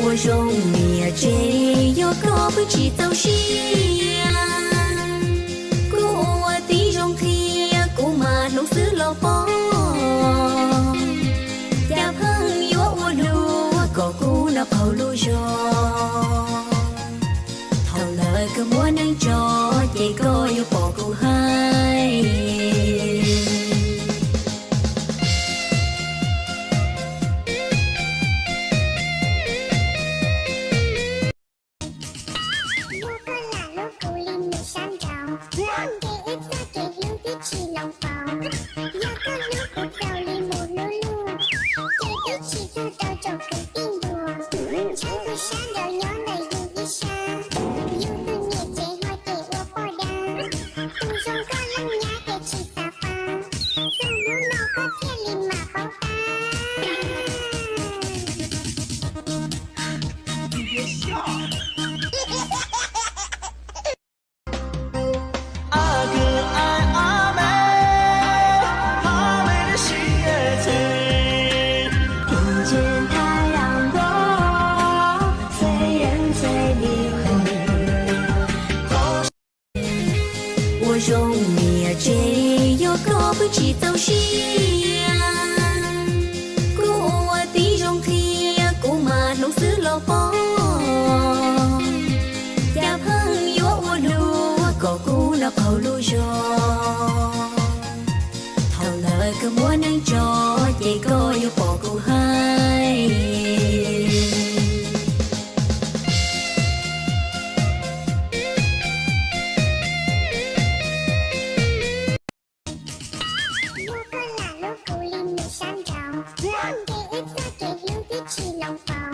我容你这有个不知道是故我的容体故嘛弄死了包呀朋友我路có cú nó phao lu cho thầu lời cứ muốn anh cho chỉ có yêu bỏ cô hai我容你这有个不知道是故我的容体故嘛弄死了包呀朋友我路có cú nó phao lu cho thầu lời cứ muốn anh cho chỉ có yêu bỏ cô hai Kể ít ra kể lưu viết chỉ lòng pháo